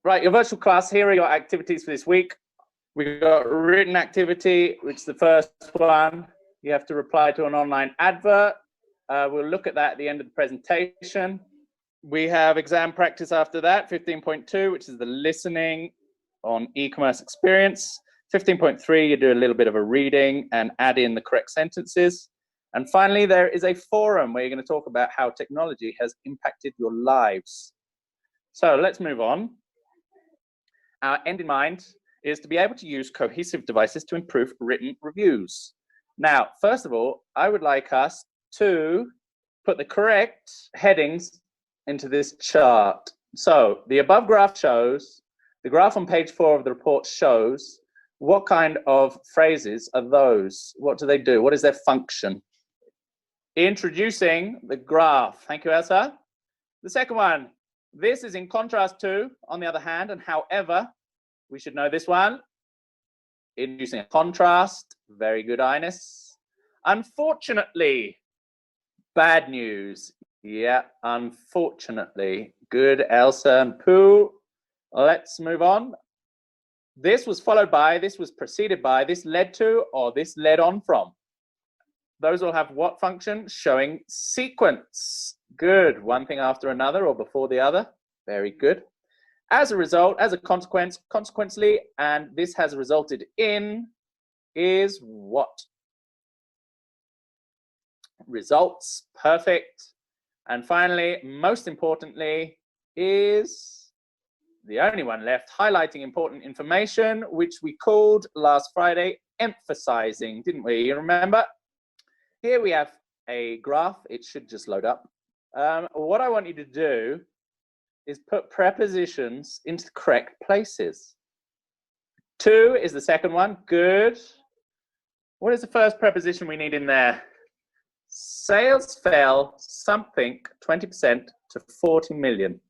Right, your virtual class, here are your activities for this week. We've got written activity, which is the first one. You have to reply to an online advert. We'll look at that at the end of the presentation. We have exam practice after that, 15.2, which is the listening on e-commerce experience. 15.3, you do a little bit of a reading and add in the correct sentences. And finally, there is a forum where you're going to talk about how technology has impacted your lives. So let's move on. Our end in mind is to be able to use cohesive devices to improve written reviews. Now, first of all, I would like us to put the correct headings into this chart. So the above graph shows, the graph on page 4 of the report shows what kind of phrases are those? What do they do? What is their function? Introducing the graph. Thank you, Elsa. The second one, this is in contrast to, on the other hand, and however, we should know this one. Introducing a contrast. Very good, Ines. Unfortunately, bad news. Yeah, unfortunately. Good, Elsa and Pooh. Let's move on. This was followed by, this was preceded by, this led to, or this led on from. Those will have what function? Showing sequence. Good. One thing after another or before the other. Very good. As a result, as a consequence, consequently, and this has resulted in is what? Results. Perfect. And finally, most importantly, is the only one left, highlighting important information, which we called last Friday emphasizing, didn't we? You remember? Here we have a graph. It should just load up. What I want you to do is put prepositions into the correct places. To is the second one. Good. What is the first preposition we need in there? Sales fell something 20% to 40 million.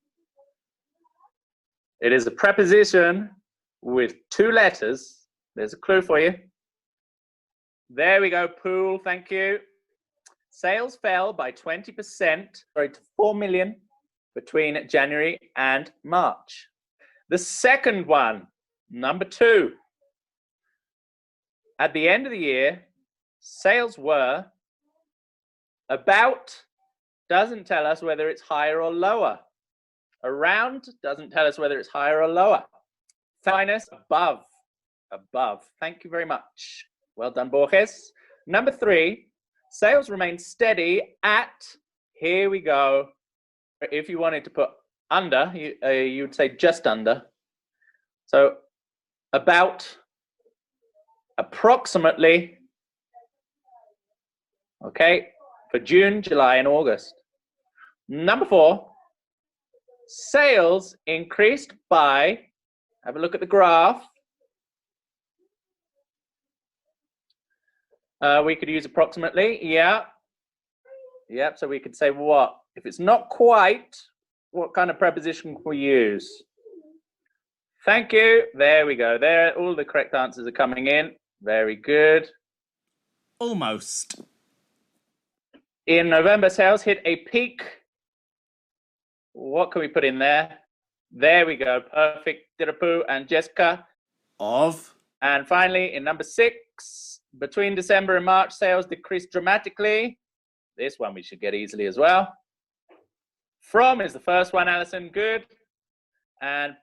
It is a preposition with 2 letters. There's a clue for you. There we go, Pool, thank you. Sales fell by 20%, to 4 million between January and March. The second one, number 2. At the end of the year, sales were about, doesn't tell us whether it's higher or lower. Around doesn't tell us whether it's higher or lower. Finest, above. Above. Thank you very much. Well done, Borges. Number 3, sales remained steady at, here we go. If you wanted to put under, you would say just under. So about, approximately, okay, for June, July, and August. Number 4, sales increased by, have a look at the graph. We could use approximately, yeah. Yep, so we could say what? If it's not quite, what kind of preposition can we use? Thank you. There we go. There, all the correct answers are coming in. Very good. Almost. In November, sales hit a peak. What can we put in there? There we go. Perfect. Dirapu and Jessica. Of. And finally, in number 6, between December and March, sales decreased dramatically. This one we should get easily as well. From is the first one, Alison. Good. And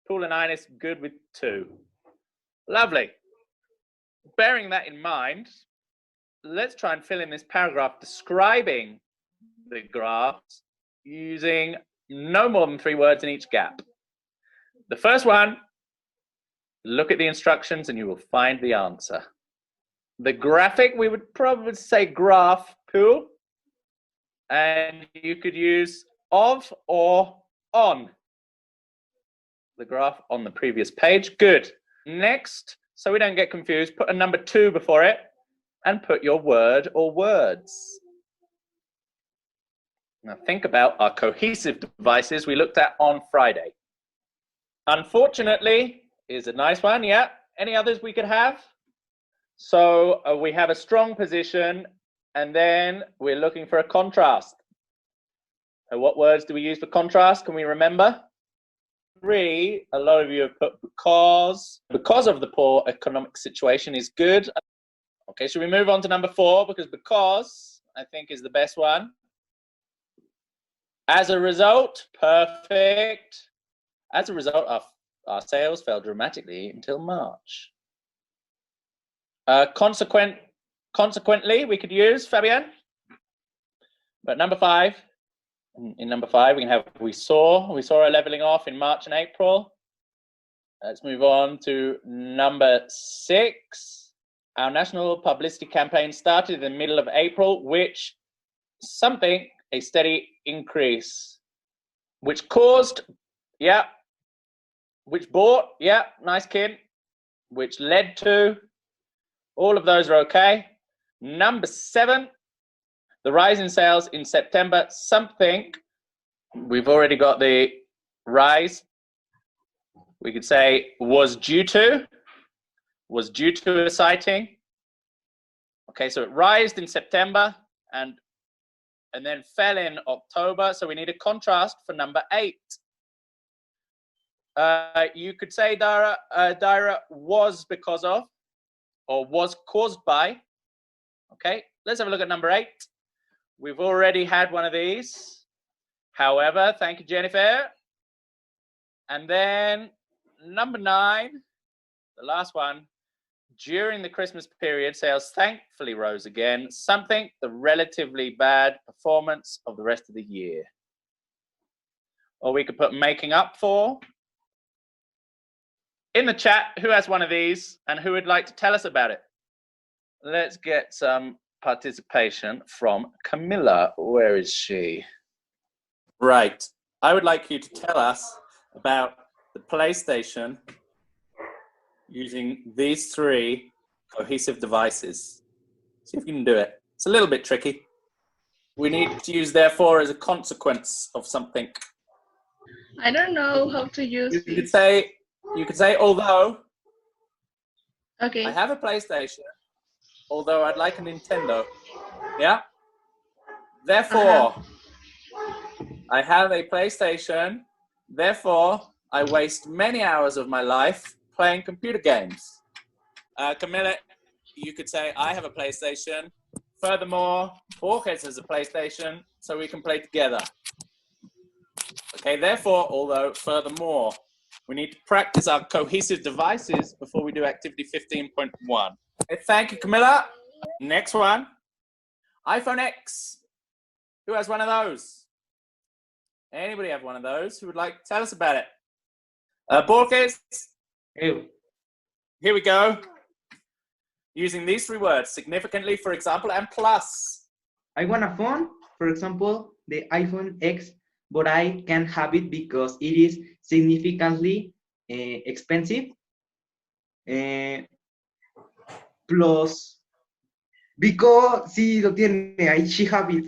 Paul and Ines, good with 2. Lovely. Bearing that in mind, let's try and fill in this paragraph describing the graphs using no more than 3 words in each gap. The first one, look at the instructions and you will find the answer. The graphic, we would probably say graph, Pool. And you could use of or on. The graph on the previous page. Good. Next, so we don't get confused, put a number 2 before it and put your word or words. Now think about our cohesive devices we looked at on Friday. Unfortunately is a nice one, yeah. Any others we could have? So we have a strong position and then we're looking for a contrast. And what words do we use for contrast? Can we remember? 3, a lot of you have put because of the poor economic situation is good. Okay, should we move on to number 4? Because I think is the best one. As a result, perfect. As a result, our sales fell dramatically until March. Consequently, we could use Fabienne. But number 5, in number 5, we can have we saw a leveling off in March and April. Let's move on to number 6. Our national publicity campaign started in the middle of April, which a steady increase, which caused, which bought, nice kid, which led to, all of those are okay. Number 7, the rise in sales in September, we've already got the rise. We could say was due to a sighting. Okay, so it rised in September and then fell in October. So we need a contrast for number 8. You could say Daira was because of, or was caused by. Okay, let's have a look at number 8. We've already had one of these. However, thank you, Jennifer. And then number 9, the last one. During the Christmas period, sales thankfully rose again, the relatively bad performance of the rest of the year. Or we could put making up for. In the chat, who has one of these and who would like to tell us about it? Let's get some participation from Camilla. Where is she? Right. I would like you to tell us about the PlayStation using these 3 cohesive devices. See if you can do it. It's a little bit tricky. We need to use therefore as a consequence of something. I don't know how to use You could say although okay. I have a PlayStation, although I'd like a Nintendo. Yeah? Therefore, I have a PlayStation, therefore I waste many hours of my life playing computer games. Camilla, you could say, I have a PlayStation. Furthermore, Borges has a PlayStation, so we can play together. Okay, therefore, although, furthermore, we need to practice our cohesive devices before we do activity 15.1. Okay, thank you, Camilla. Next one. iPhone X. Who has one of those? Anybody have one of those? Who would like to tell us about it? Borges? Here we go. Using these 3 words, significantly, for example, and plus. I want a phone, for example, the iPhone X, but I can't have it because it is significantly expensive. Plus, because si lo tiene, she have it.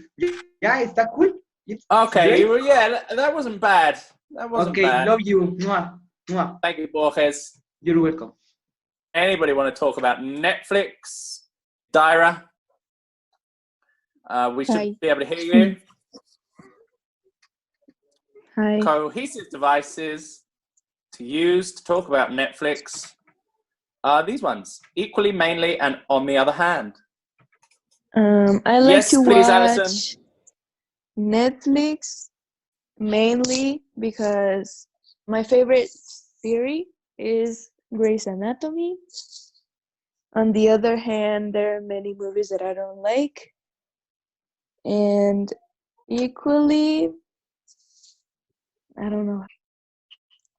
Yeah, está cool. It's okay, well, yeah, that wasn't bad. That wasn't bad. Okay, love you. Mwah. Mwah. Thank you, Borges. You're welcome. Anybody want to talk about Netflix? Daira? We should be able to hear you. Hi. Cohesive devices to use to talk about Netflix are these ones. Equally, mainly, and on the other hand. I like to please, watch Alison. Netflix mainly because my favorite series is Grey's Anatomy. On the other hand, there are many movies that I don't like. And equally, I don't know.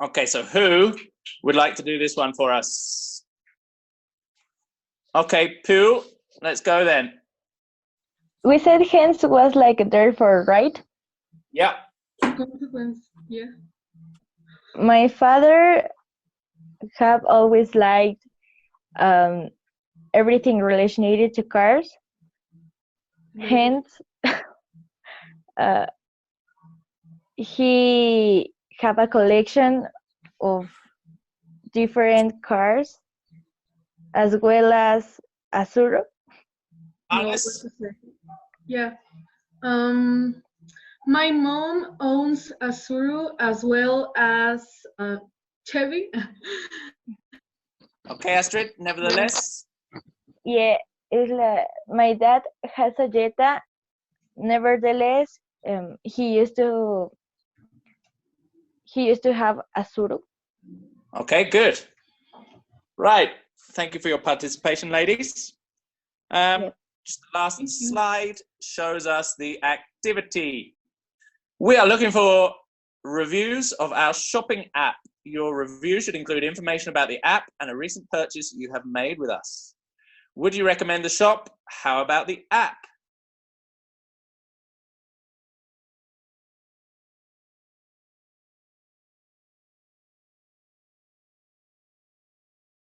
Okay, so who would like to do this one for us? Okay, Pooh, let's go then. We said hence was like therefore, right? Yeah. Yeah. My father have always liked everything related to cars. Hence, he have a collection of different cars, as well as Azuro. No, Alice? yeah. My mom owns a Suru as well as a Chevy. Okay, Astrid, nevertheless. Yeah, it's like my dad has a Jetta. Nevertheless, he used to have a Suru. Okay, good. Right. Thank you for your participation, ladies. Yep. Just the last slide shows us the activity. We are looking for reviews of our shopping app. Your review should include information about the app and a recent purchase you have made with us. Would you recommend the shop? How about the app?